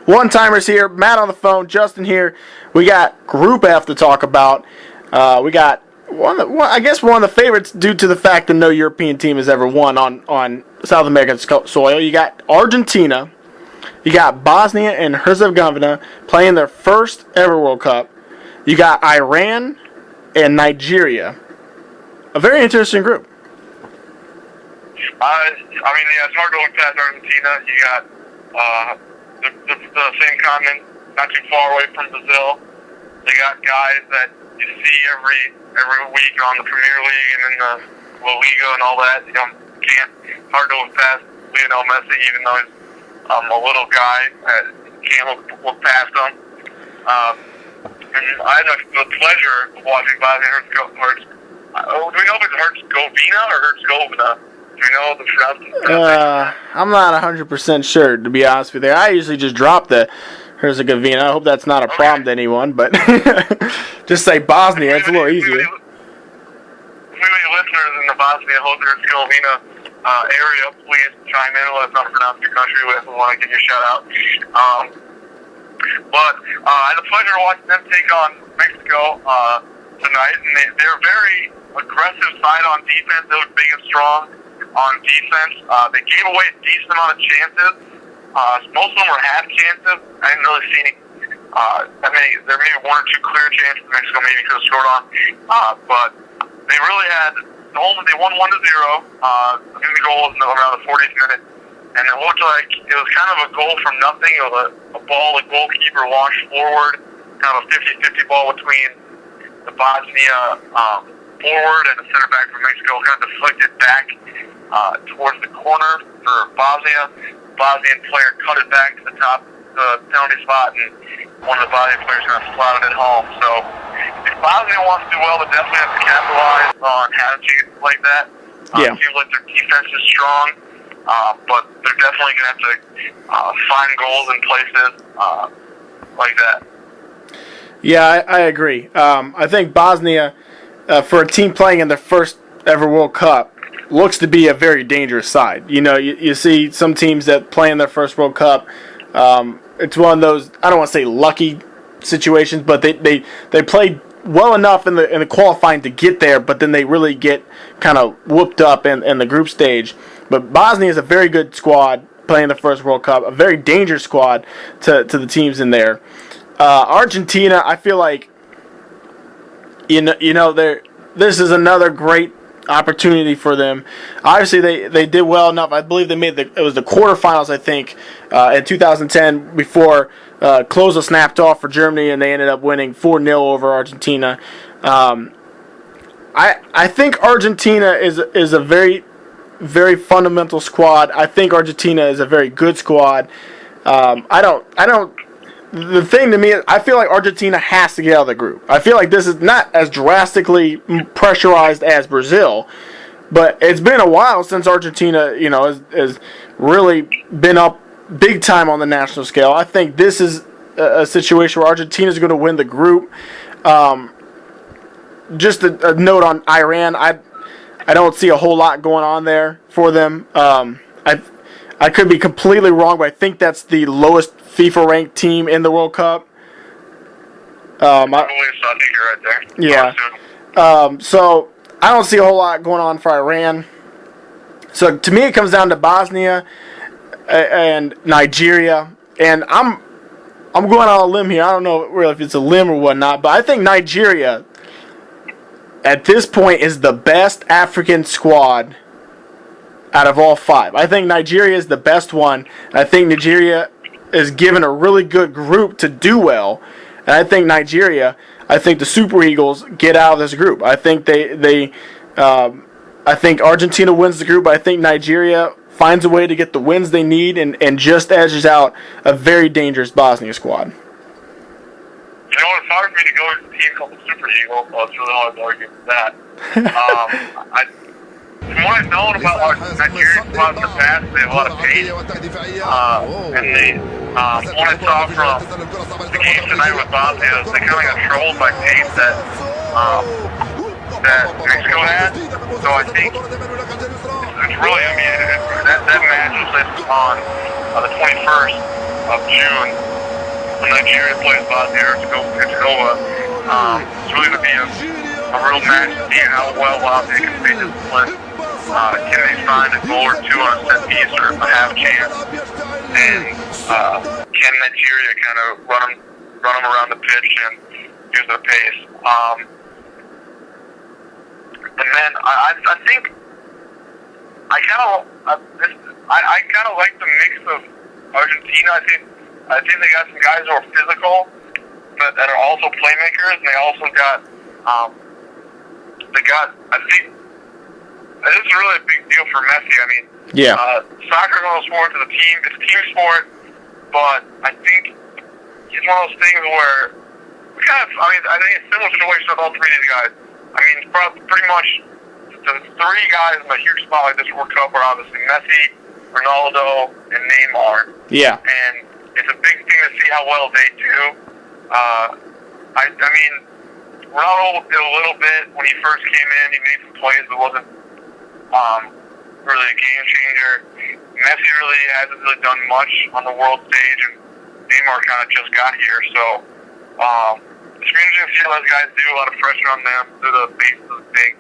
one-timers here. Matt on the phone, Justin here. We got Group F to talk about. We got one of the favorites due to the fact that no European team has ever won on South American soil. You got Argentina. You got Bosnia and Herzegovina playing their first ever World Cup. You got Iran and Nigeria. A very interesting group. It's hard to look past Argentina. You got the same continent, not too far away from Brazil. They got guys that you see every week on the Premier League and in the La Liga and all that. Hard to look past Lionel Messi, even though he's a little guy. Can't look past him. And I had the pleasure of watching Bosnia Herzegovina. Do we know if it's Herzegovina or Herzegovina? Do we know the pronunciation? I'm not 100% sure, to be honest with you. I usually just drop the Herzegovina. I hope that's not a problem to anyone, but just say Bosnia. It's a little easier. Maybe listeners in the Bosnia Herzegovina area, please chime in and let us know how to pronounce your country. We want to give you a shout out. But I had the pleasure of watching them take on Mexico tonight, and they're a very aggressive side on defense. They look big and strong on defense. They gave away a decent amount of chances. Most of them were half chances. I didn't really see any. There may be one or two clear chances Mexico maybe could have scored on, but they really had. They won 1-0. I think the goal was around the 40th minute, and it looked like it was kind of a goal from nothing. It was a ball the goalkeeper launched forward, kind of a 50-50 ball between the Bosnia forward and the center back from Mexico, kind of deflected back towards the corner for Bosnia. Bosnian player cut it back to the top of the penalty spot, and one of the Bosnian players kind of slotted it home. So if Bosnia wants to do well, they definitely have to capitalize on having chances like that. It seems like their defense is strong, but they're definitely going to have to find goals in places like that. Yeah, I agree. I think Bosnia, for a team playing in their first ever World Cup, looks to be a very dangerous side. You see some teams that play in their first World Cup. It's one of those, I don't want to say lucky situations, but they played well enough in the qualifying to get there, but then they really get kind of whooped up in the group stage. But Bosnia is a very good squad playing the first World Cup, a very dangerous squad to the teams in there. Argentina, I feel like this is another great opportunity for them. Obviously, they did well enough. I believe they made it was the quarterfinals, I think, in 2010 before Klose snapped off for Germany, and they ended up winning 4-0 over Argentina. I think Argentina is a very, very fundamental squad. I think Argentina is a very good squad. The thing to me is, I feel like Argentina has to get out of the group. I feel like this is not as drastically pressurized as Brazil, but it's been a while since Argentina, has really been up big time on the national scale. I think this is a situation where Argentina is going to win the group. Just a note on Iran, I don't see a whole lot going on there for them. I could be completely wrong, but I think that's the lowest FIFA ranked team in the World Cup. I believe so. I think you're right there. Yeah. So I don't see a whole lot going on for Iran. So to me, it comes down to Bosnia and Nigeria, and I'm going on a limb here. I don't know really if it's a limb or whatnot, but I think Nigeria at this point is the best African squad out of all five. I think Nigeria is the best one. And I think Nigeria is given a really good group to do well. And I think the Super Eagles get out of this group. I think I think Argentina wins the group. I think Nigeria finds a way to get the wins they need and just edges out a very dangerous Bosnia squad. It's hard for me to go with a team called the Super Eagles, so it's really hard to argue with that. From what I've known about Nigerian squads in the past, they have a lot of pace. And from what I saw from the game tonight with Bosnia, they kind of got troubled by pace that Mexico had. So I think it's really going to be that match is on the 21st of June. when Nigeria plays Bosnia Herzegovina. It's really going to be a real match to see how well they can stay disciplined. Can they find a goal or two on a set piece or a half chance? And can Nigeria kind of run them around the pitch and use their pace? And then I think I kind of like the mix of Argentina. I think they got some guys who are physical, but that are also playmakers, and they also got I think this is really a big deal for Messi. I mean, soccer is one of those sports. It's a team sport, but I think he's one of those things where I think it's a similar situation with all three of these guys. I mean, pretty much the three guys in the huge spotlight this World Cup are obviously Messi, Ronaldo, and Neymar. Yeah. And it's a big thing to see how well they do. I mean, Ronaldo did a little bit when he first came in. He made some plays, but wasn't really a game changer. Messi really hasn't really done much on the world stage, and Neymar kind of just got here. So it's interesting to see how those guys do. A lot of pressure on them through the base of the thing.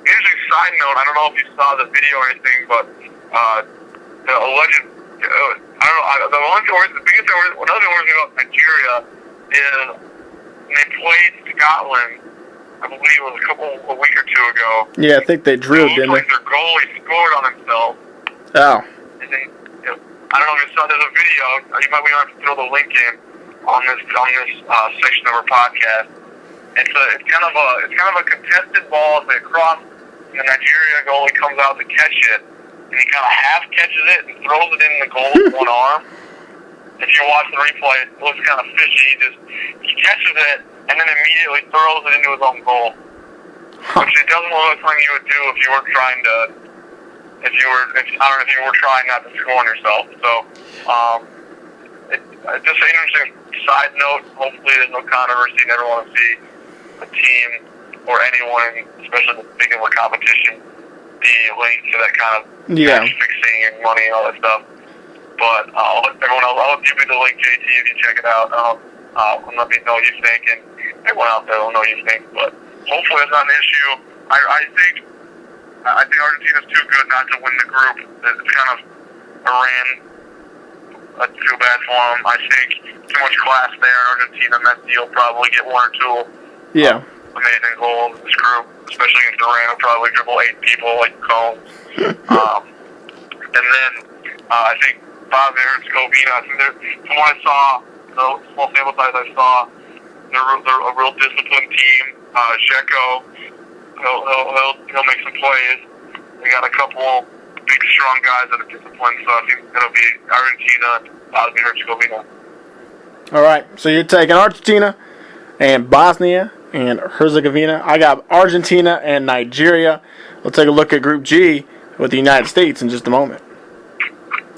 Interesting side note, I don't know if you saw the video or anything, but the alleged, I don't know, the biggest thing, another thing about Nigeria is when they played Scotland, I believe it was a week or two ago. Yeah, I think they drilled, didn't they? Their goalie scored on himself. Oh. And then, I don't know if you saw, there's a video, we might have to throw the link in on this section of our podcast. It's kind of a contested ball. They cross, and the Nigeria goalie comes out to catch it, and he kind of half catches it and throws it in the goal with one arm. If you watch the replay, it looks kind of fishy. He catches it and then immediately throws it into his own goal, which it doesn't look like something you would do if you were trying not to score on yourself. So, it's just an interesting side note. Hopefully, there's no controversy. Never want to see a team or anyone, especially the big of a competition, be linked to that kind of match fixing and money and all that stuff. But I'll let everyone else. I'll give you the link, JT, if you check it out. Let me know what you think, and everyone out there will know what you think. But hopefully, it's not an issue. I think Argentina's too good not to win the group. It's kind of Iran. Too bad for them. I think too much class there in Argentina. Messi will probably get one or two. Amazing goals in this group, especially against Iran. Will probably dribble 8 people like Combs. And then I think Bosnia Herzegovina. I think from what I saw, the small sample size I saw, they're a real disciplined team. Dzeko, he'll make some plays. They got a couple big, strong guys that are disciplined, so I think it'll be Argentina and Bosnia Herzegovina. All right, so you're taking Argentina and Bosnia and Herzegovina. I got Argentina and Nigeria. We'll take a look at Group G with the United States in just a moment.